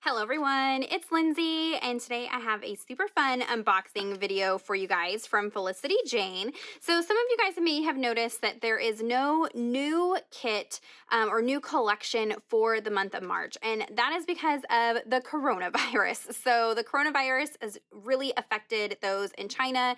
Hello everyone, it's Lindsay, and today I have a super fun unboxing video for you guys from Felicity Jane. So some of you guys may have noticed that there is no new kit or new collection for the month of March, and that is because of the coronavirus. So the coronavirus has really affected those in China,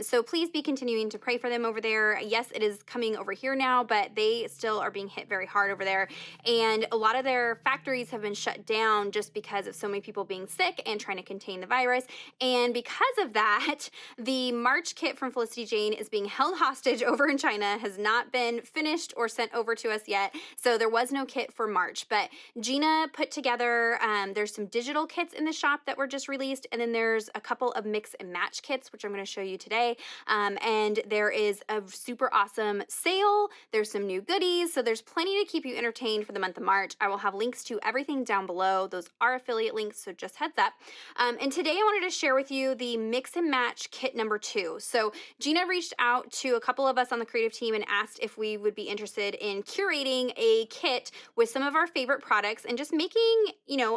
so please be continuing to pray for them over there. Yes, it is coming over here now, but they still are being hit very hard over there, and a lot of their factories have been shut down just because of so many people being sick and trying to contain the virus. And because of that, the March kit from Felicity Jane is being held hostage over in China, has not been finished or sent over to us yet. So there was no kit for March, but Gina put together, there's some digital kits in the shop that were just released. And then there's a couple of mix and match kits, which I'm going to show you today. And there is a super awesome sale. There's some new goodies. So there's plenty to keep you entertained for the month of March. I will have links to everything down below. Those are affiliate links, so just heads up. And today I wanted to share with you the mix and match kit number 2. So Gina reached out to a couple of us on the creative team and asked if we would be interested in curating a kit with some of our favorite products and just making,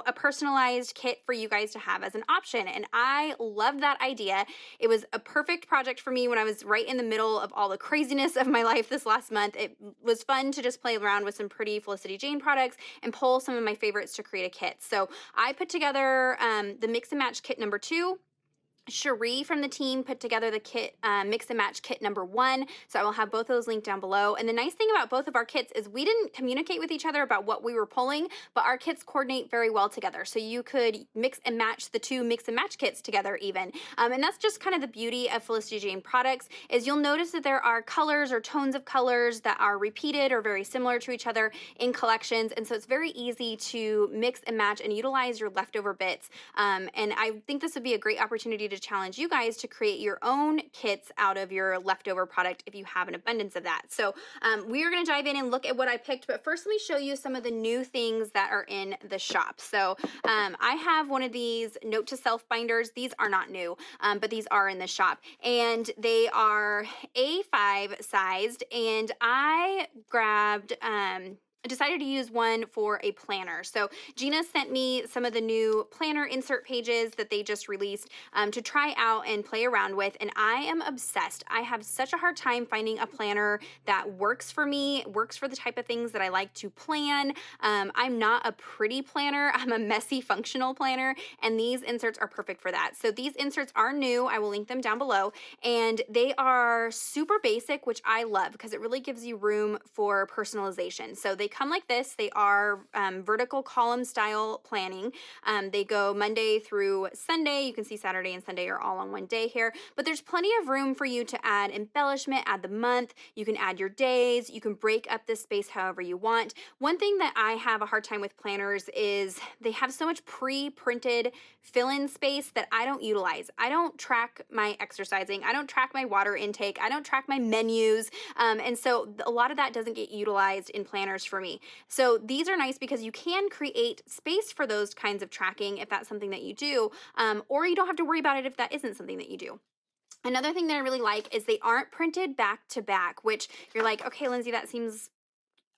a personalized kit for you guys to have as an option. And I love that idea. It was a perfect project for me when I was right in the middle of all the craziness of my life this last month. It was fun to just play around with some pretty Felicity Jane products and pull some of my favorites to create a kit. So I put together the mix and match kit number 2. Cherie from the team put together the kit, mix and match kit number 1. So I will have both of those linked down below. And the nice thing about both of our kits is we didn't communicate with each other about what we were pulling, but our kits coordinate very well together. So you could mix and match the 2 mix and match kits together even. And that's just kind of the beauty of Felicity Jane products is you'll notice that there are colors or tones of colors that are repeated or very similar to each other in collections. And so it's very easy to mix and match and utilize your leftover bits. And I think this would be a great opportunity to challenge you guys to create your own kits out of your leftover product if you have an abundance of that. So we are going to dive in and look at what I picked, but first let me show you some of the new things that are in the shop. So I have one of these note to self binders. These are not new, but these are in the shop, and they are A5 sized, and I grabbed I decided to use one for a planner. So Gina sent me some of the new planner insert pages that they just released to try out and play around with, and I am obsessed. I have such a hard time finding a planner that works for me, works for the type of things that I like to plan. I'm not a pretty planner. I'm a messy functional planner, and these inserts are perfect for that. So these inserts are new. I will link them down below, and they are super basic, which I love because it really gives you room for personalization. So they come like this. They are vertical column style planning. They go Monday through Sunday. You can see Saturday and Sunday are all on one day here, but there's plenty of room for you to add embellishment, add the month. You can add your days. You can break up this space however you want. One thing that I have a hard time with planners is they have so much pre-printed fill-in space that I don't utilize. I don't track my exercising. I don't track my water intake. I don't track my menus. And so a lot of that doesn't get utilized in planners for me. So these are nice because you can create space for those kinds of tracking if that's something that you do, or you don't have to worry about it if that isn't something that you do. Another thing that I really like is they aren't printed back to back, which you're like, okay, Lindsay, that seems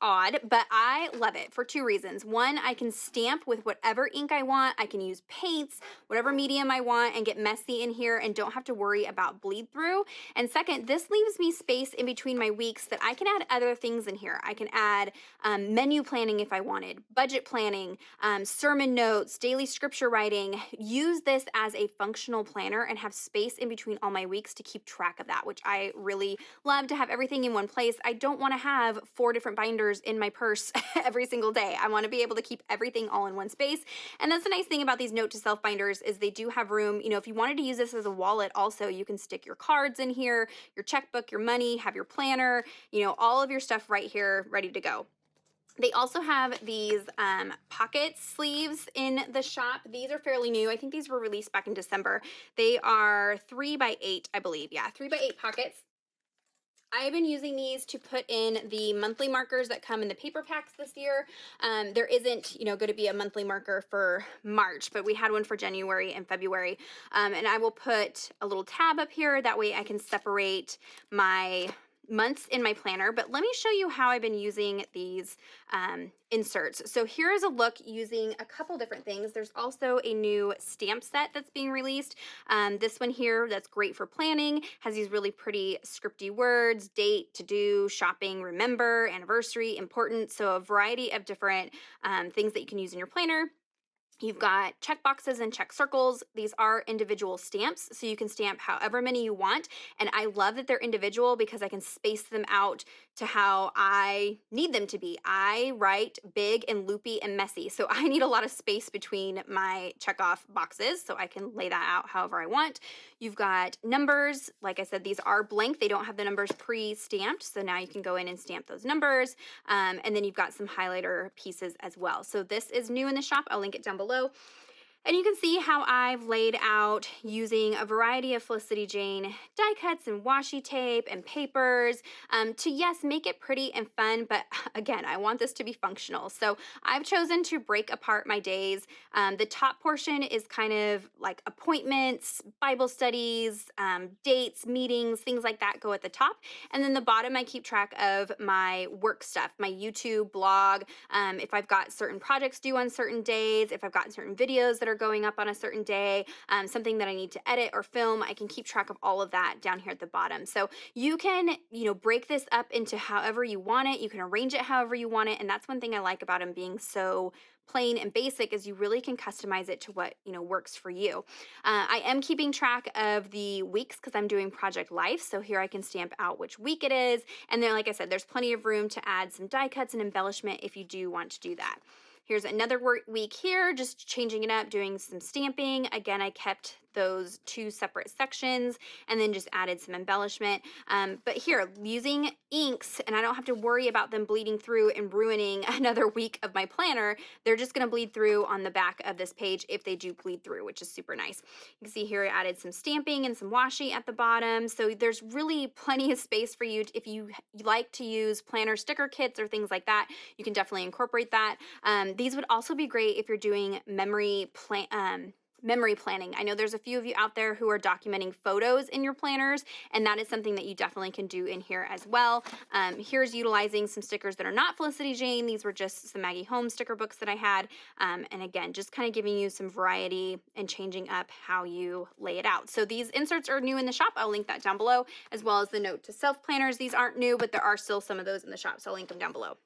odd, but I love it for 2 reasons. One, I can stamp with whatever ink I want. I can use paints, whatever medium I want, and get messy in here and don't have to worry about bleed through. And second, this leaves me space in between my weeks that I can add other things in here. I can add menu planning if I wanted, budget planning, sermon notes, daily scripture writing. Use this as a functional planner and have space in between all my weeks to keep track of that, which I really love, to have everything in one place. I don't want to have 4 different binders in my purse every single day. I want to be able to keep everything all in one space. And that's the nice thing about these note to self binders is they do have room. If you wanted to use this as a wallet also, you can stick your cards in here, your checkbook, your money, have your planner, all of your stuff right here ready to go. They also have these pocket sleeves in the shop. These are fairly new. I think these were released back in December. They are 3x8, I believe. Yeah, 3x8 pockets. I've been using these to put in the monthly markers that come in the paper packs this year. There isn't, going to be a monthly marker for March, but we had one for January and February. And I will put a little tab up here. That way I can separate my months in my planner, but let me show you how I've been using these inserts. So here is a look using a couple different things. There's also a new stamp set that's being released. This one here, that's great for planning, has these really pretty scripty words: date, to do, shopping, remember, anniversary, important. So a variety of different things that you can use in your planner. You've got check boxes and check circles. These are individual stamps, so you can stamp however many you want. And I love that they're individual because I can space them out to how I need them to be. I write big and loopy and messy, so I need a lot of space between my check off boxes, so I can lay that out however I want. You've got numbers. Like I said, these are blank. They don't have the numbers pre-stamped, so now you can go in and stamp those numbers. And then you've got some highlighter pieces as well. So this is new in the shop. I'll link it down below. And you can see how I've laid out using a variety of Felicity Jane die cuts and washi tape and papers to, yes, make it pretty and fun, but again, I want this to be functional. So I've chosen to break apart my days. The top portion is kind of like appointments, Bible studies, dates, meetings, things like that go at the top. And then the bottom, I keep track of my work stuff, my YouTube, blog, if I've got certain projects due on certain days, if I've got certain videos that are going up on a certain day, something that I need to edit or film, I can keep track of all of that down here at the bottom. So you can, break this up into however you want it. You can arrange it however you want it. And that's one thing I like about them being so plain and basic, is you really can customize it to what works for you. I am keeping track of the weeks because I'm doing Project Life, so here I can stamp out which week it is, and then, like I said, there's plenty of room to add some die cuts and embellishment if you do want to do that. Here's another week here, just changing it up, doing some stamping. Again, I kept those two separate sections and then just added some embellishment. But here, using inks, and I don't have to worry about them bleeding through and ruining another week of my planner. They're just gonna bleed through on the back of this page if they do bleed through, which is super nice. You can see here I added some stamping and some washi at the bottom. So there's really plenty of space for you. If you like to use planner sticker kits or things like that, you can definitely incorporate that. These would also be great if you're doing memory planning. I know there's a few of you out there who are documenting photos in your planners, and that is something that you definitely can do in here as well. Here's utilizing some stickers that are not Felicity Jane. These were just some Maggie Holmes sticker books that I had. And again, just kind of giving you some variety and changing up how you lay it out. So these inserts are new in the shop. I'll link that down below, as well as the note to self planners. These aren't new, but there are still some of those in the shop, so I'll link them down below.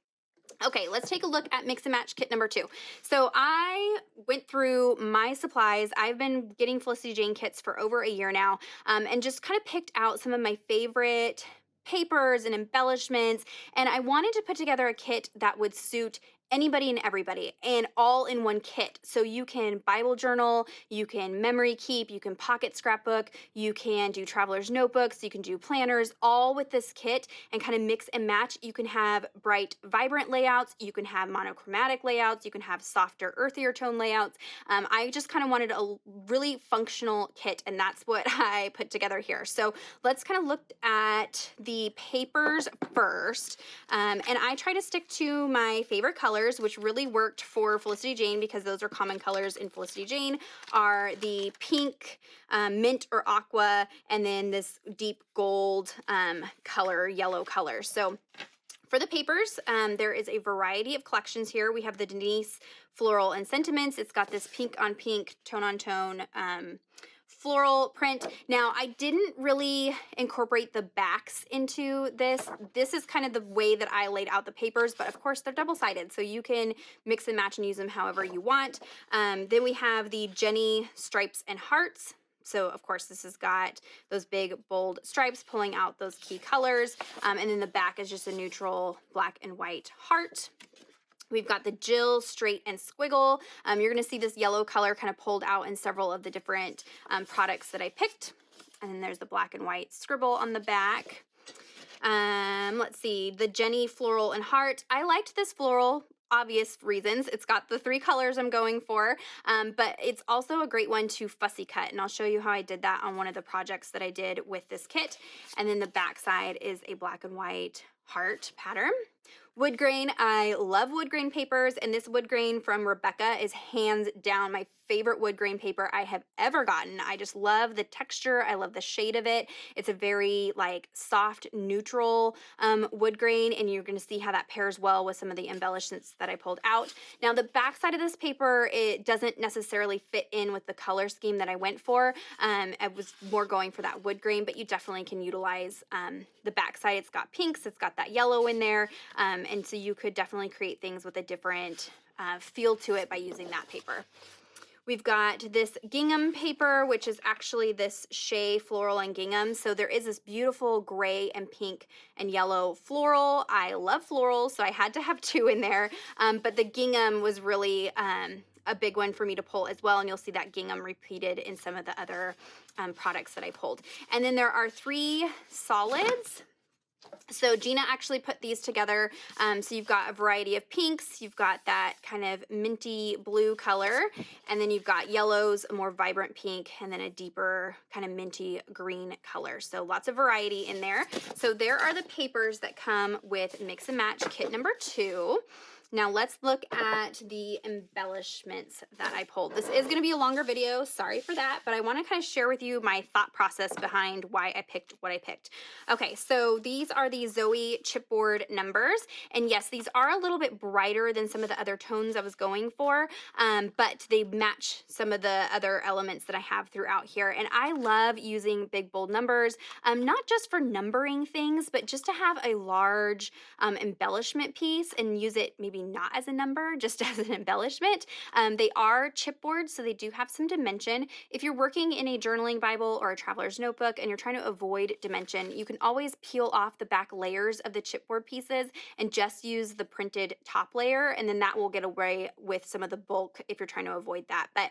Okay, let's take a look at Mix and Match kit number 2. So I went through my supplies. I've been getting Felicity Jane kits for over a year now, and just kind of picked out some of my favorite papers and embellishments, and I wanted to put together a kit that would suit anybody and everybody, and all in one kit. So you can Bible journal, you can memory keep, you can pocket scrapbook, you can do traveler's notebooks, you can do planners, all with this kit, and kind of mix and match. You can have bright, vibrant layouts, you can have monochromatic layouts, you can have softer, earthier tone layouts. I just kind of wanted a really functional kit, and that's what I put together here. So let's kind of look at the papers first. And I try to stick to my favorite colors, which really worked for Felicity Jane because those are common colors in Felicity Jane, are the pink, mint or aqua, and then this deep gold color, yellow color. So for the papers, there is a variety of collections here. We have the Denise Floral and Sentiments. It's got this pink on pink, tone on tone floral print. Now, I didn't really incorporate the backs into this. This is kind of the way that I laid out the papers, but of course they're double-sided, so you can mix and match and use them however you want. Then we have the Jenny Stripes and Hearts. So of course this has got those big bold stripes pulling out those key colors. And then the back is just a neutral black and white heart. We've got the Jill Straight and Squiggle. You're going to see this yellow color kind of pulled out in several of the different products that I picked. And then there's the black and white scribble on the back. Let's see, the Jenny Floral and Heart. I liked this floral, obvious reasons. It's got the 3 colors I'm going for, but it's also a great one to fussy cut, and I'll show you how I did that on one of the projects that I did with this kit. And then the back side is a black and white heart pattern. Wood grain, I love wood grain papers, and this wood grain from Rebecca is hands down my favorite wood grain paper I have ever gotten. I just love the texture. I love the shade of it. It's a very like soft, neutral wood grain, and you're going to see how that pairs well with some of the embellishments that I pulled out. Now the back side of this paper, it doesn't necessarily fit in with the color scheme that I went for. I was more going for that wood grain, but you definitely can utilize the back side. It's got pinks, it's got that yellow in there, and so you could definitely create things with a different feel to it by using that paper. We've got this gingham paper, which is actually this shea floral and gingham. So there is this beautiful gray and pink and yellow floral. I love florals, so I had to have two in there. But the gingham was really a big one for me to pull as well. And you'll see that gingham repeated in some of the other products that I pulled. And then there are 3 solids. So Gina actually put these together. So you've got a variety of pinks, you've got that kind of minty blue color, and then you've got yellows, a more vibrant pink, and then a deeper kind of minty green color. So lots of variety in there. So there are the papers that come with Mix and Match kit number 2. Now let's look at the embellishments that I pulled. This is going to be a longer video, sorry for that, but I want to kind of share with you my thought process behind why I picked what I picked. Okay, so these are the Zoe chipboard numbers, and yes, these are a little bit brighter than some of the other tones I was going for, but they match some of the other elements that I have throughout here, and I love using big bold numbers, not just for numbering things, but just to have a large embellishment piece and use it maybe not as a number, just as an embellishment. They are chipboard, so they do have some dimension. If you're working in a journaling Bible or a traveler's notebook and you're trying to avoid dimension, you can always peel off the back layers of the chipboard pieces and just use the printed top layer, and then that will get away with some of the bulk if you're trying to avoid that. But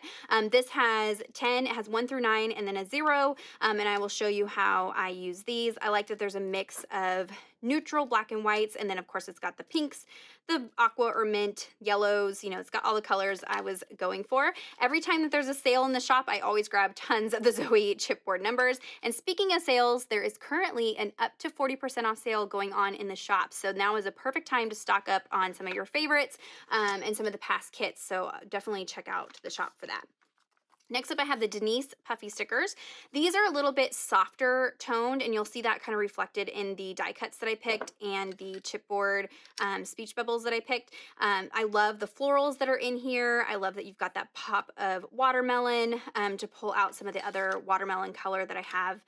this has 10, it has 1 through 9, and then a 0, and I will show you how I use these. I like that there's a mix of neutral black and whites, and then of course it's got the pinks, the aqua or mint, yellows, you know, it's got all the colors I was going for. Every time that there's a sale in the shop, I always grab tons of the Zoe chipboard numbers. And speaking of sales, there is currently an up to 40% off sale going on in the shop. So now is a perfect time to stock up on some of your favorites and some of the past kits. So definitely check out the shop for that. Next up, I have the Denise Puffy stickers. These are a little bit softer toned, and you'll see that kind of reflected in the die cuts that I picked and the chipboard speech bubbles that I picked. I love the florals that are in here. I love that you've got that pop of watermelon to pull out some of the other watermelon color that I have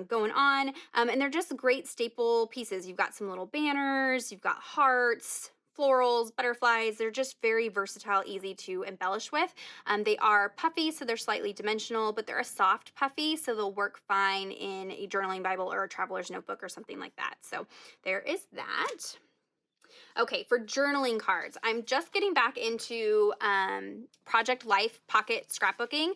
going on. And they're just great staple pieces. You've got some little banners, you've got hearts, florals, butterflies. They're just very versatile, easy to embellish with. They are puffy, so they're slightly dimensional, but they're a soft puffy, so they'll work fine in a journaling Bible or a traveler's notebook or something like that. So there is that. Okay, for journaling cards, I'm just getting back into Project Life pocket scrapbooking.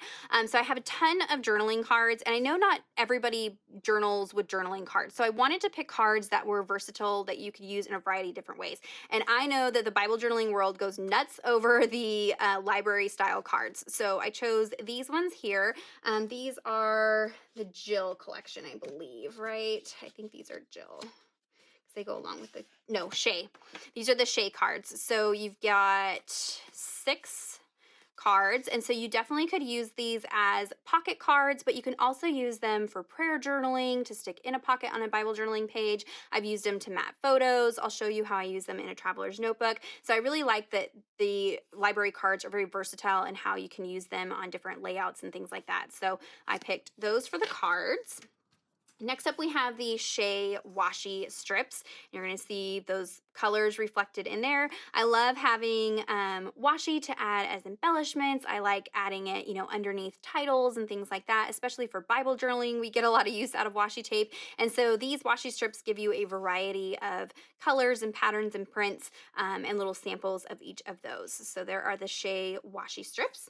So I have a ton of journaling cards, and I know not everybody journals with journaling cards. So I wanted to pick cards that were versatile, that you could use in a variety of different ways. And I know that the Bible journaling world goes nuts over the library style cards. So I chose these ones here. These are the Jill collection, I believe, right? I think these are Jill. They go along with the, no, Shea. These are the Shea cards. So you've got 6 cards, and so you definitely could use these as pocket cards, but you can also use them for prayer journaling, to stick in a pocket on a Bible journaling page. I've used them to mat photos. I'll show you how I use them in a traveler's notebook. So I really like that the library cards are very versatile and how you can use them on different layouts and things like that. So I picked those for the cards. Next up, we have the Shea washi strips. You're going to see those colors reflected in there. I love having washi to add as embellishments. I like adding it, you know, underneath titles and things like that, especially for Bible journaling. We get a lot of use out of washi tape. And so these washi strips give you a variety of colors and patterns and prints and little samples of each of those. So there are the Shea washi strips.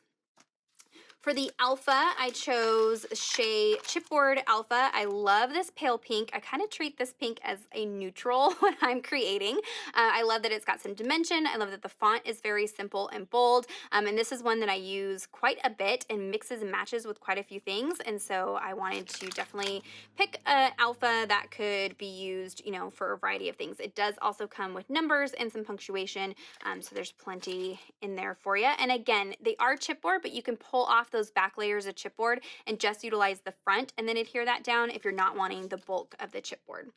For the Alpha, I chose Shea Chipboard Alpha. I love this pale pink. I kind of treat this pink as a neutral when I'm creating. I love that it's got some dimension. I love that the font is very simple and bold. And this is one that I use quite a bit and mixes and matches with quite a few things. And so I wanted to definitely pick an Alpha that could be used, you know, for a variety of things. It does also come with numbers and some punctuation. So there's plenty in there for you. And again, they are chipboard, but you can pull off those back layers of chipboard and just utilize the front and then adhere that down if you're not wanting the bulk of the chipboard.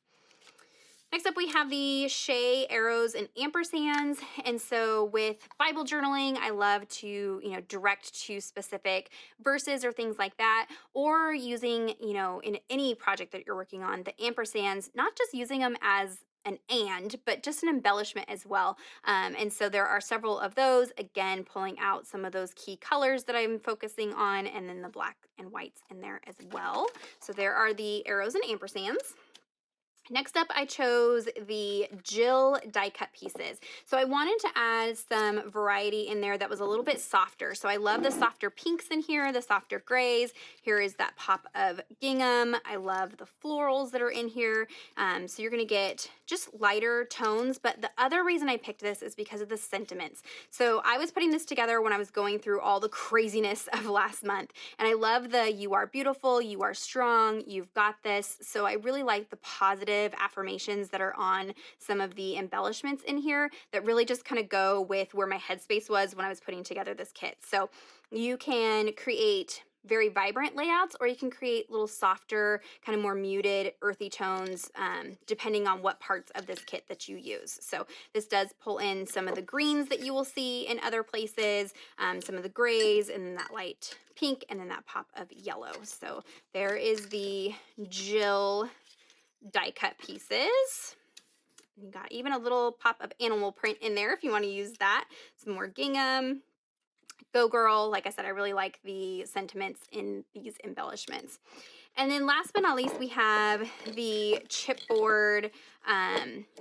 Next up, we have the Shea arrows and ampersands. And so with Bible journaling, I love to, you know, direct to specific verses or things like that, or using, you know, in any project that you're working on, the ampersands, not just using them as but just an embellishment as well. And so there are several of those, again, pulling out some of those key colors that I'm focusing on, and then the black and whites in there as well. So there are the arrows and ampersands. Next up, I chose the Jill die cut pieces. So I wanted to add some variety in there that was a little bit softer. So I love the softer pinks in here, the softer grays. Here is that pop of gingham. I love the florals that are in here. So you're gonna get just lighter tones, but the other reason I picked this is because of the sentiments. So I was putting this together when I was going through all the craziness of last month. And I love the "you are beautiful, you are strong, you've got this." So I really like the positive affirmations that are on some of the embellishments in here that really just kind of go with where my headspace was when I was putting together this kit. So you can create very vibrant layouts, or you can create little softer, kind of more muted, earthy tones, depending on what parts of this kit that you use. So this does pull in some of the greens that you will see in other places, some of the grays, and then that light pink, and then that pop of yellow. So there is the Jill die cut pieces. You got even a little pop of animal print in there if you want to use that. Some more gingham. Go girl. Like I said, I really like the sentiments in these embellishments. And then last but not least, we have the chipboard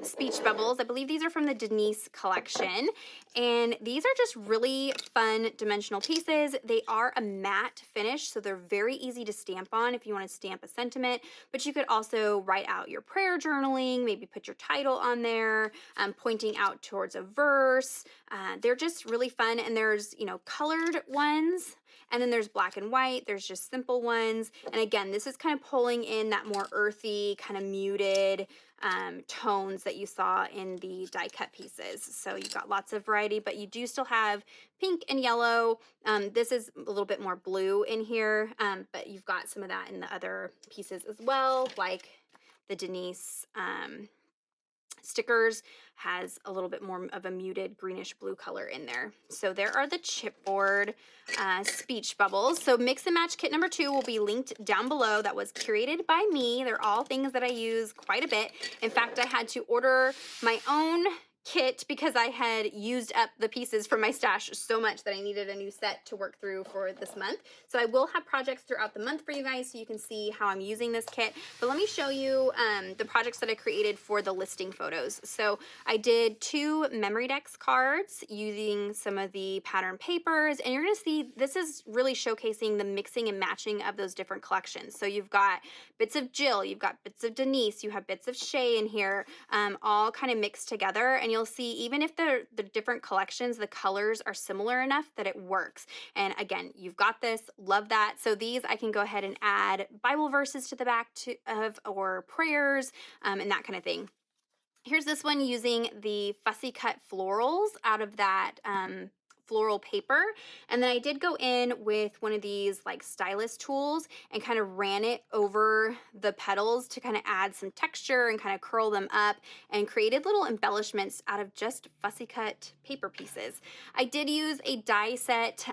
speech bubbles. I believe these are from the Denise collection. And these are just really fun dimensional pieces. They are a matte finish, so they're very easy to stamp on if you want to stamp a sentiment. But you could also write out your prayer journaling, maybe put your title on there, pointing out towards a verse. They're just really fun. And there's, you know, colored ones. And then there's black and white, there's just simple ones. And again, this is kind of pulling in that more earthy, kind of muted tones that you saw in the die cut pieces. So you've got lots of variety, but you do still have pink and yellow. This is a little bit more blue in here, but you've got some of that in the other pieces as well, like the Denise stickers has a little bit more of a muted greenish blue color in there. So there are the chipboard speech bubbles. So mix and match kit number 2 will be linked down below. That was curated by me. They're all things that I use quite a bit. In fact, I had to order my own kit because I had used up the pieces from my stash so much that I needed a new set to work through for this month. So I will have projects throughout the month for you guys so you can see how I'm using this kit. But let me show you the projects that I created for the listing photos. So I did 2 memory decks cards using some of the pattern papers, and you're gonna see this is really showcasing the mixing and matching of those different collections. So you've got bits of Jill, you've got bits of Denise, you have bits of Shea in here, all kind of mixed together, and you'll see even if the different collections, the colors are similar enough that it works. And again, you've got this, love that. So these I can go ahead and add Bible verses to the back or prayers and that kind of thing. Here's this one using the fussy cut florals out of that floral paper. And then I did go in with one of these like stylus tools and kind of ran it over the petals to kind of add some texture and kind of curl them up, and created little embellishments out of just fussy cut paper pieces. I did use a die set,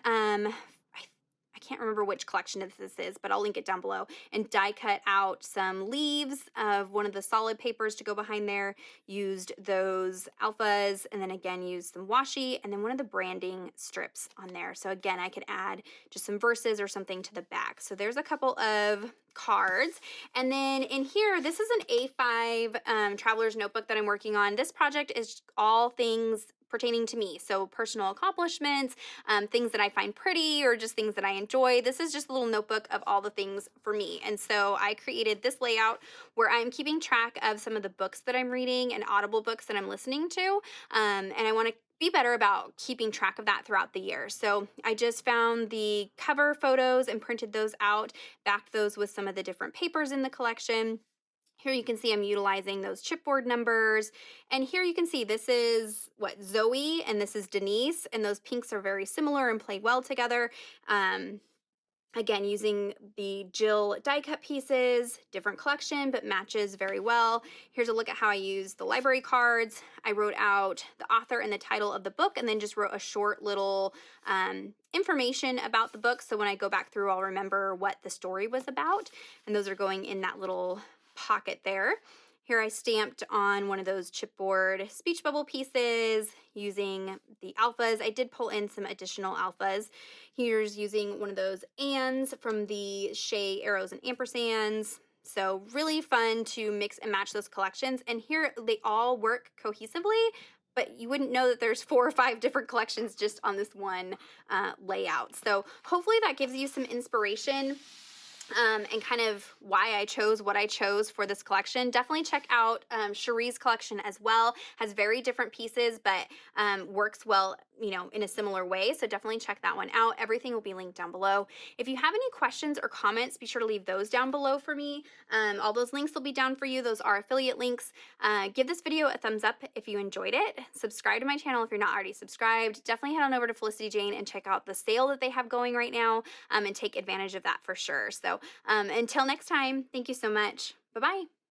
I can't remember which collection this is, but I'll link it down below, and die cut out some leaves of one of the solid papers to go behind there, used those alphas, and then again used some washi, and then one of the branding strips on there. So again, I could add just some verses or something to the back. So there's a couple of cards. And then in here, this is an A5 traveler's notebook that I'm working on. This project is all things pertaining to me. So personal accomplishments, things that I find pretty, or just things that I enjoy. This is just a little notebook of all the things for me. And so I created this layout where I'm keeping track of some of the books that I'm reading and Audible books that I'm listening to. And I want to be better about keeping track of that throughout the year. So I just found the cover photos and printed those out, backed those with some of the different papers in the collection. Here you can see I'm utilizing those chipboard numbers. And here you can see this is Zoe and this is Denise, and those pinks are very similar and play well together. Again, using the Jill die cut pieces, different collection, but matches very well. Here's a look at how I use the library cards. I wrote out the author and the title of the book, and then just wrote a short little information about the book. So when I go back through, I'll remember what the story was about. And those are going in that little pocket there. Here I stamped on one of those chipboard speech bubble pieces using the alphas. I did pull in some additional alphas. Here's using one of those ands from the Shea arrows and ampersands. So really fun to mix and match those collections. And here they all work cohesively, but you wouldn't know that there's 4 or 5 different collections just on this one layout. So hopefully that gives you some inspiration and kind of why I chose what I chose for this collection. Definitely check out Cherie's collection as well. Has very different pieces, but works well, you know, in a similar way. So definitely check that one out. Everything will be linked down below. If you have any questions or comments, be sure to leave those down below for me. All those links will be down for you. Those are affiliate links. Give this video a thumbs up if you enjoyed it. Subscribe to my channel if you're not already subscribed. Definitely head on over to Felicity Jane and check out the sale that they have going right now and take advantage of that for sure. So until next time, thank you so much. Bye-bye.